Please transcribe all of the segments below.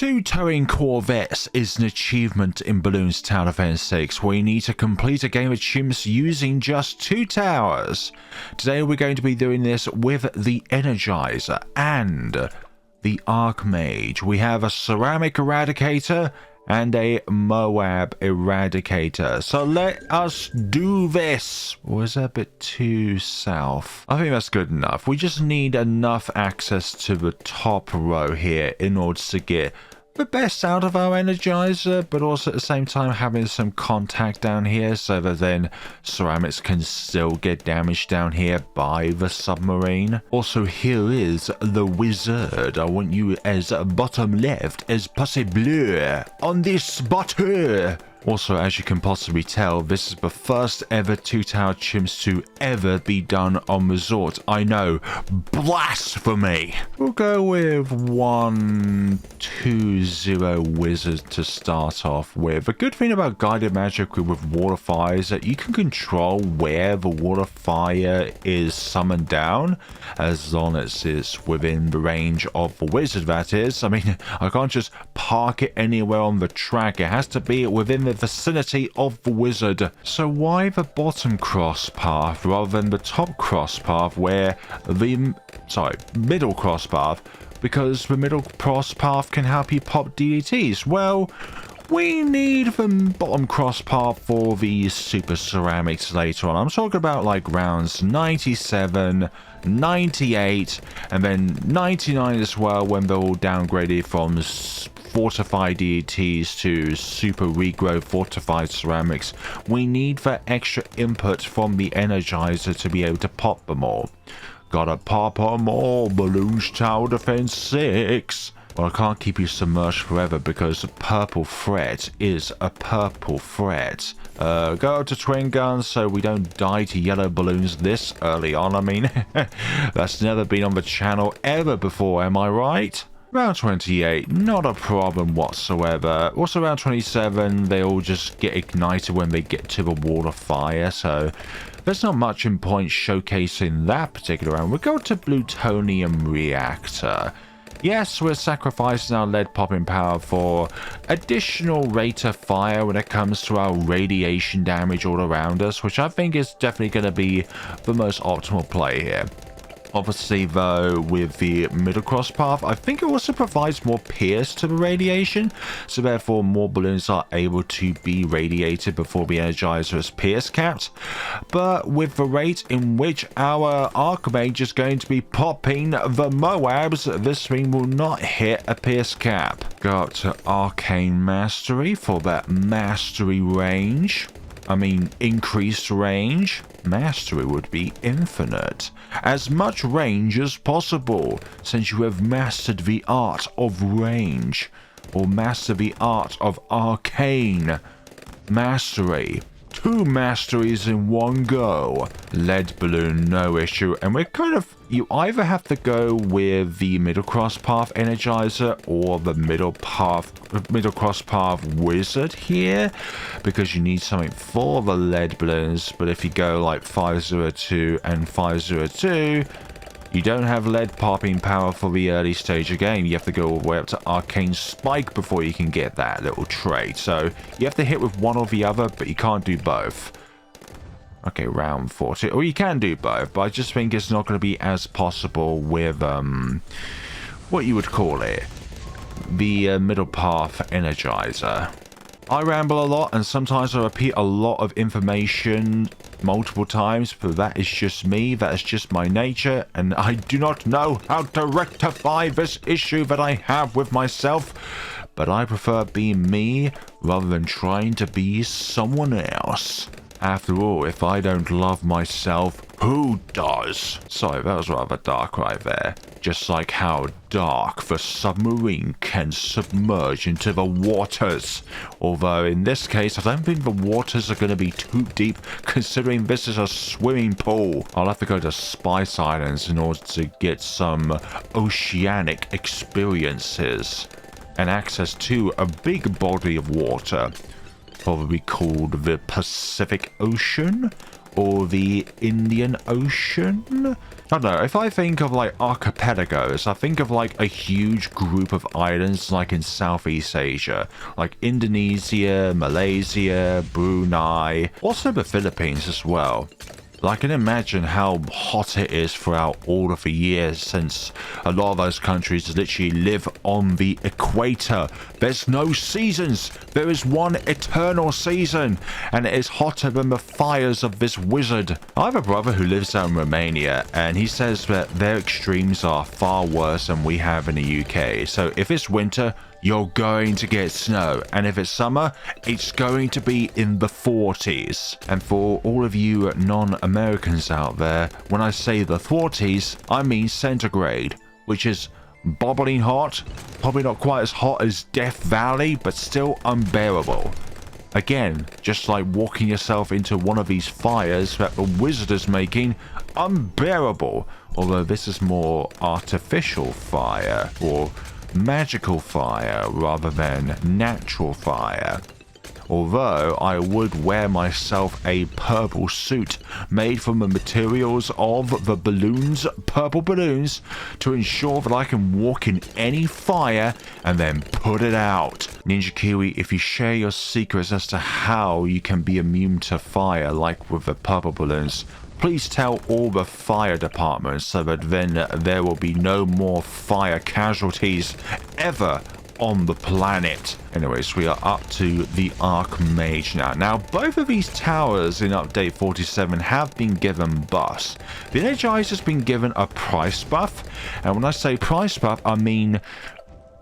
Two towing corvettes is an achievement in Balloons Tower Defense 6 where you need to complete a game of chimps using just 2 towers. Today we're going to be doing this with the Energizer and the Archmage. We have a ceramic eradicator and a Moab eradicator. So let us do this. Or is that a bit too south? I think that's good enough. We just need enough access to the top row here in order to get the best out of our Energizer, but also at the same time having some contact down here so that then ceramics can still get damaged down here by the submarine. Also, here is the wizard. I want you as bottom left as possible on this button. Also, as you can possibly tell, this is the first ever 2-tower chimps to ever be done on Resort. I know, blasphemy! We'll go with 1-2-0 wizard to start off with. The good thing about guided magic with water fire is that you can control where the water fire is summoned down, as long as it's within the range of the wizard, that is. I mean, I can't just park it anywhere on the track. It has to be within the vicinity of the wizard. So why the bottom cross path rather than the top cross path where the middle cross path? Because the middle cross path can help you pop DDTs. Well, we need the bottom cross path for the super ceramics later on. I'm talking about like rounds 97, 98, and then 99 as well when they're all downgraded from fortified DETs to super regrow fortified ceramics. We need that extra input from the Energizer to be able to pop them all. Gotta pop them all, Balloons Tower Defense 6. Well, I can't keep you submerged forever because purple thread is a purple thread. Go to twin guns so we don't die to yellow balloons this early on. I mean, that's never been on the channel ever before, am I right? Round 28, not a problem whatsoever. Also round 27, they all just get ignited when they get to the water fire, so there's not much in point showcasing that particular round. We'll go to plutonium reactor. Yes, we're sacrificing our lead popping power for additional rate of fire when it comes to our radiation damage all around us, which I think is definitely going to be the most optimal play here. Obviously, though, with the middle cross path, I think it also provides more pierce to the radiation, so therefore more balloons are able to be radiated before the Energizer is pierce capped. But with the rate in which our Archmage is going to be popping the Moabs, this thing will not hit a pierce cap. Go up to Arcane Mastery for that mastery range. I mean, increased range. Mastery would be infinite. As much range as possible, since you have mastered the art of range, or mastered the art of arcane mastery. 2 masteries in one go. Lead balloon, no issue. And we're you either have to go with the middle cross path Energizer or the middle cross path wizard here, because you need something for the lead balloons. But if you go like 502 and 502, you don't have lead popping power for the early stage of game. You have to go all the way up to Arcane Spike before you can get that little trait. So you have to hit with one or the other, but you can't do both. Okay, round 40. Or you can do both, but I just think it's not going to be as possible with, what you would call it, the middle path Energizer. I ramble a lot, and sometimes I repeat a lot of information multiple times, but that is just me, that is just my nature, and I do not know how to rectify this issue that I have with myself, but I prefer being me rather than trying to be someone else. After all, if I don't love myself, who does? Sorry, that was rather dark right there. Just like how dark the submarine can submerge into the waters. Although in this case, I don't think the waters are going to be too deep, considering this is a swimming pool. I'll have to go to Spice Islands in order to get some oceanic experiences and access to a big body of water. Probably called the Pacific Ocean or the Indian Ocean. I don't know, if I think of like archipelagos, I think of like a huge group of islands like in Southeast Asia, like Indonesia, Malaysia, Brunei, also the Philippines as well. I can imagine how hot it is throughout all of the years, since a lot of those countries literally live on the equator. There's no seasons. There is one eternal season, and it is hotter than the fires of this wizard. I have a brother who lives out in Romania, and he says that their extremes are far worse than we have in the UK. So if it's winter, you're going to get snow, and if it's summer, it's going to be in the 40s. And for all of you non-Americans out there, when I say the 40s, I mean centigrade, which is bobbling hot, probably not quite as hot as Death Valley, but still unbearable. Again, just like walking yourself into one of these fires that the wizard is making, unbearable. Although this is more artificial fire, or magical fire rather than natural fire. Although I would wear myself a purple suit made from the materials of the balloons, purple balloons, to ensure that I can walk in any fire and then put it out. Ninja Kiwi, if you share your secrets as to how you can be immune to fire like with the purple balloons, please tell all the fire departments so that then there will be no more fire casualties ever on the planet. Anyways, we are up to the Archmage now. Now, both of these towers in update 47 have been given buffs. The Energizer's been given a price buff, and when I say price buff, I mean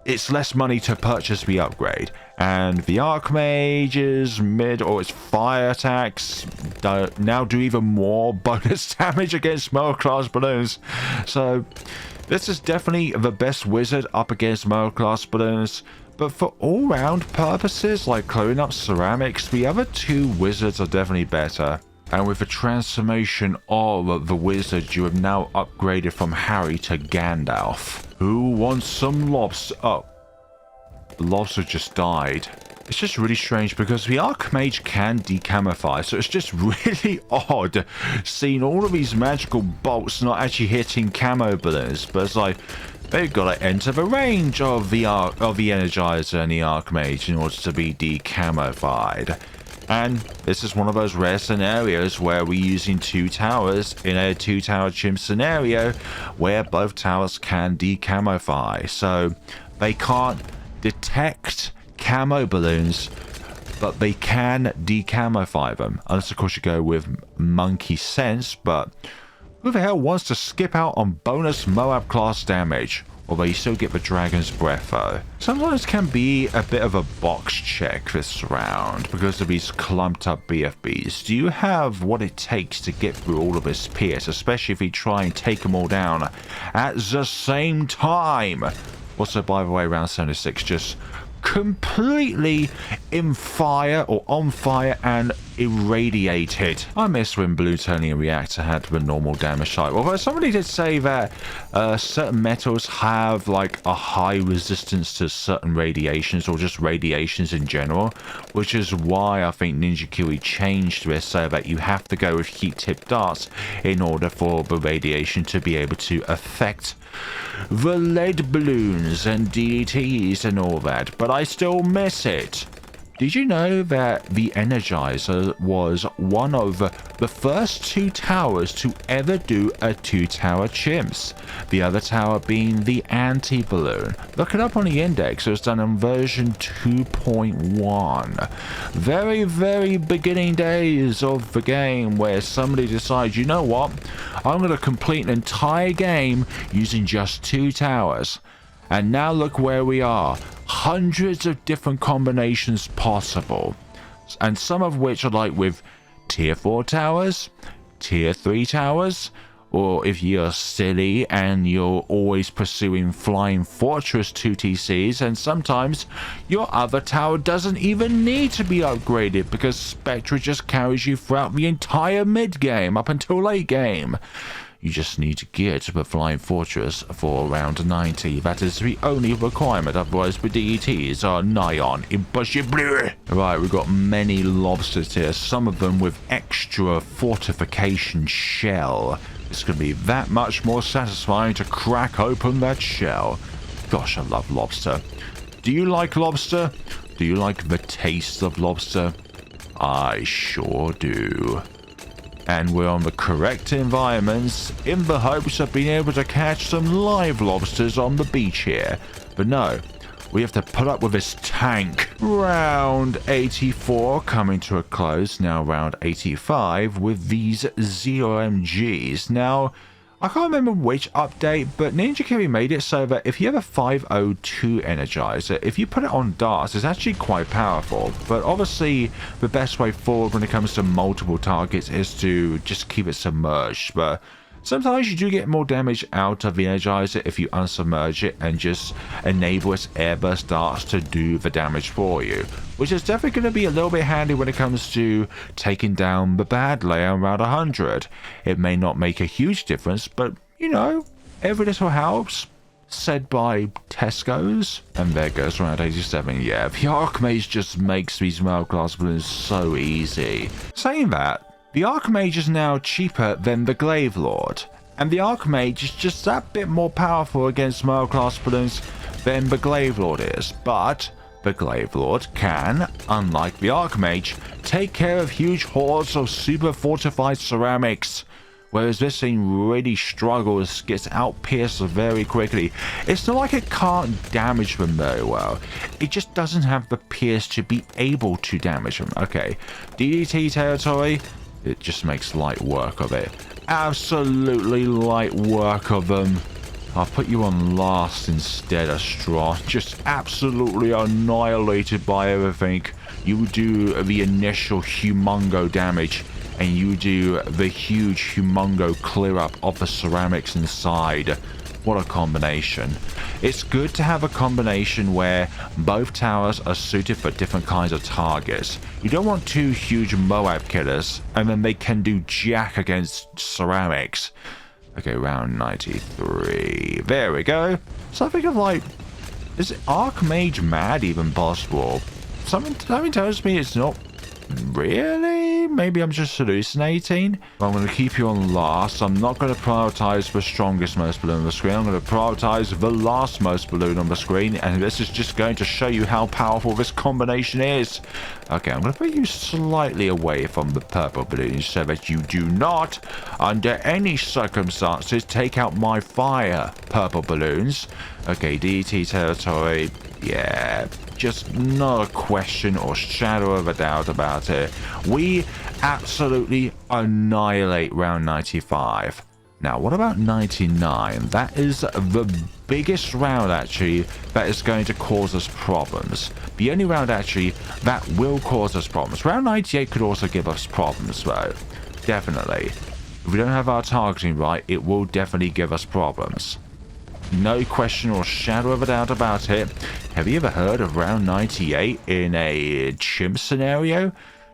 it's less money to purchase the upgrade. And the Archmage's mid or its fire attacks now do even more bonus damage against middle class balloons. So this is definitely the best wizard up against middle class balloons. But for all round purposes like clearing up ceramics, the other two wizards are definitely better. And with the transformation of the wizard, you have now upgraded from Harry to Gandalf. Who wants some lobster? Oh, the lobster just died. It's just really strange because the Archmage can decamouflage, so it's just really odd seeing all of these magical bolts not actually hitting camo balloons. But it's like they've got to enter the range of the Energizer and the Archmage in order to be decamofied. And this is one of those rare scenarios where we're using two towers in a two-tower chimp scenario where both towers can decamify. So they can't detect camo balloons, but they can decamify them. Unless, of course, you go with Monkey Sense, but who the hell wants to skip out on bonus Moab class damage? Although you still get the Dragon's Breath though. Sometimes can be a bit of a box check this round because of these clumped up BFBs. Do you have what it takes to get through all of this PS, especially if you try and take them all down at the same time? Also, by the way, round 76 just completely in fire or on fire and irradiated. I miss when Blue Turning Reactor had the normal damage type. Although somebody did say that certain metals have like a high resistance to certain radiations or just radiations in general, which is why I think Ninja Kiwi changed this so that you have to go with heat tip darts in order for the radiation to be able to affect the lead balloons and DDTs and all that, but I still miss it. Did you know that the Energizer was one of the first two towers to ever do a two-tower chimps? The other tower being the anti-balloon. Look it up on the index. It was done in version 2.1. Very, very beginning days of the game where somebody decides, you know what? I'm going to complete an entire game using just two towers. And now look where we are. Hundreds of different combinations possible. And some of which are like with tier 4 towers, tier 3 towers, or if you're silly and you're always pursuing Flying Fortress 2TCs, and sometimes your other tower doesn't even need to be upgraded because Spectra just carries you throughout the entire mid-game up until late game. You just need to get to the Flying Fortress for around 90. That is the only requirement, otherwise the DETs are nigh on impossible. Right, we've got many lobsters here, some of them with extra fortification shell. It's going to be that much more satisfying to crack open that shell. Gosh, I love lobster. Do you like lobster? Do you like the taste of lobster? I sure do. And we're on the correct environments in the hopes of being able to catch some live lobsters on the beach here. But no, we have to put up with this tank. Round 84 coming to a close. Now round 85 with these ZOMGs. Now, I can't remember which update, but Ninja Kiwi made it so that if you have a 502 Energizer, if you put it on darts, it's actually quite powerful. But obviously, the best way forward when it comes to multiple targets is to just keep it submerged. But sometimes you do get more damage out of the Energizer if you unsubmerge it and just enable its airburst darts to do the damage for you, which is definitely going to be a little bit handy when it comes to taking down the bad layer around 100. It may not make a huge difference, but you know, every little helps. Said by Tesco's. And there goes round 87. Yeah, the Archmage just makes these Moab class balloons so easy. Saying that, the Archmage is now cheaper than the Glaive Lord, and the Archmage is just that bit more powerful against Moab class balloons than the Glaive Lord is, but the Glaive Lord can, unlike the Archmage, take care of huge hordes of super fortified ceramics, whereas this thing really struggles, gets out-pierced very quickly. It's not like it can't damage them very well, it just doesn't have the pierce to be able to damage them. Okay, DDT territory, it just makes light work of it. Absolutely light work of them. I'll put you on last instead of strong. Just absolutely annihilated by everything. You do the initial humongo damage, and you do the huge humongo clear up of the ceramics inside. What a combination. It's good to have a combination where both towers are suited for different kinds of targets. You don't want two huge Moab killers and then they can do jack against ceramics. Okay, round 93. There we go. Something of like, is Archmage mad even possible? Something tells me it's not really. Maybe I'm just hallucinating. I'm going to keep you on last. I'm not going to prioritize the strongest most balloon on the screen. I'm going to prioritize the last most balloon on the screen, and this is just going to show you how powerful this combination is. Okay, I'm going to put you slightly away from the purple balloon so that you do not, under any circumstances, take out my fire purple balloons. Okay, DT territory. Yeah, just not a question or shadow of a doubt about it. We absolutely annihilate round 95. Now, what about 99? That is the biggest round, actually, that is going to cause us problems. The only round, actually, that will cause us problems. Round 98 could also give us problems, though. Definitely. If we don't have our targeting right, it will definitely give us problems. No question or shadow of a doubt about it. Have you ever heard of round 98 in a chimp scenario?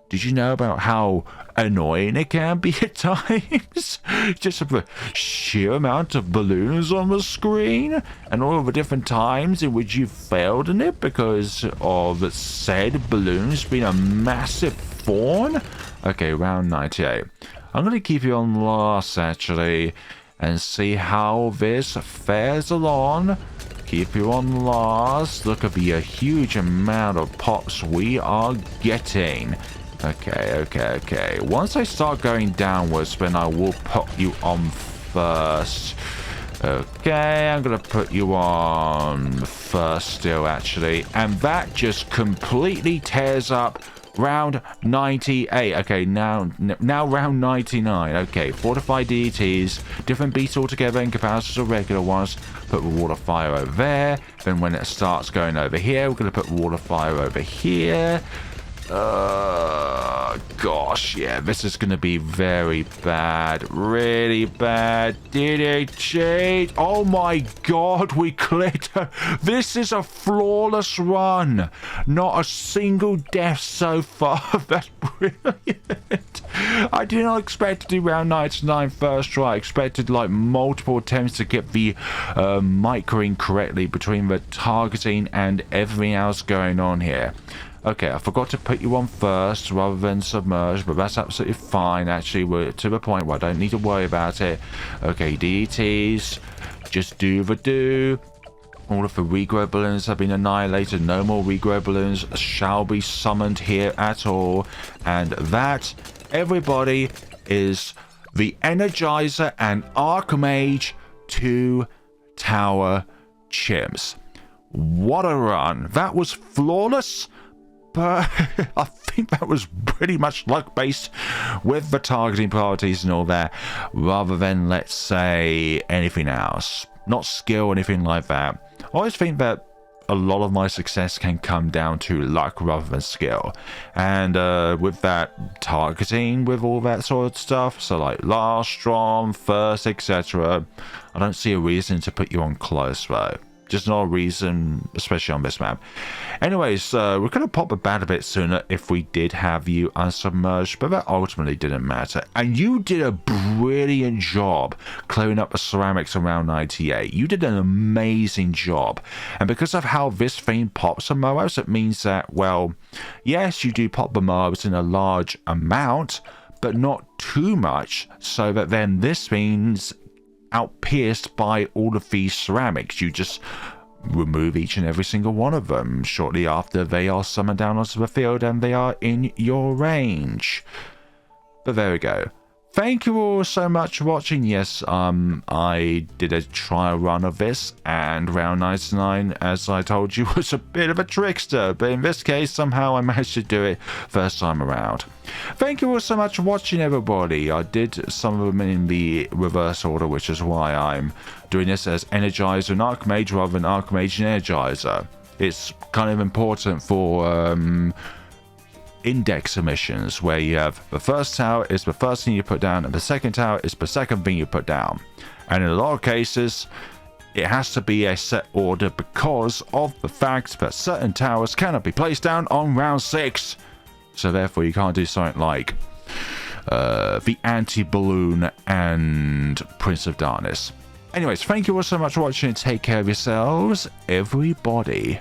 Did you know about how annoying it can be at times? Just the sheer amount of balloons on the screen and all of the different times in which you failed in it because of said balloons being a massive thorn? Okay, round 98. I'm going to keep you on last, actually, and see how this fares along. Keep you on last. Look at the huge amount of pops we are getting. Okay. Once I start going downwards, then I will put you on first. Okay, I'm gonna put you on first still, actually. And that just completely tears up round 98. Okay, now round 99. Okay, fortified DETs, different beats altogether in comparison to regular ones. Put the water fire over there. Then when it starts going over here, we're gonna put water fire over here. Gosh, yeah, this is gonna be very bad, really bad. Did it cheat? Oh my god, we cleared her. This is a flawless run. Not a single death so far. That's brilliant. I did not expect to do round 99 first try. I expected like multiple attempts to get the microing correctly between the targeting and everything else going on here. Okay, I forgot to put you on first rather than submerged, but that's absolutely fine. Actually, we're to the point where I don't need to worry about it. Okay, DETs, just do the do. All of the regrow balloons have been annihilated. No more regrow balloons shall be summoned here at all. And that, everybody, is the Energizer and Archmage 2 Tower Chimps. What a run. That was flawless. But I think that was pretty much luck-based with the targeting priorities and all that, rather than, let's say, anything else. Not skill or anything like that. I always think that a lot of my success can come down to luck rather than skill. And with that targeting, with all that sort of stuff, so like last, strong, first, etc., I don't see a reason to put you on close, though. Just not a reason, especially on this map. Anyways, we're going to pop a bat a bit sooner if we did have you unsubmerged, but that ultimately didn't matter. And you did a brilliant job clearing up the ceramics around 98. You did an amazing job. And because of how this thing pops the Moabs, it means that, well, yes, you do pop the Moabs in a large amount, but not too much, so that then this means out-pierced by all of these ceramics. You just remove each and every single one of them shortly after they are summoned down onto the field and they are in your range. But there we go. Thank you all so much for watching. Yes, I did a trial run of this, and round 99, as I told you, was a bit of a trickster, but in this case, somehow I managed to do it first time around. Thank you all so much for watching, everybody. I did some of them in the reverse order, which is why I'm doing this as Energizer and Archmage rather than Archmage and Energizer. It's kind of important for index submissions, where you have the first tower is the first thing you put down and the second tower is the second thing you put down. And in a lot of cases, it has to be a set order because of the fact that certain towers cannot be placed down on round 6. So therefore you can't do something like the anti-balloon and Prince of Darkness. Anyways, thank you all so much for watching. Take care of yourselves, everybody.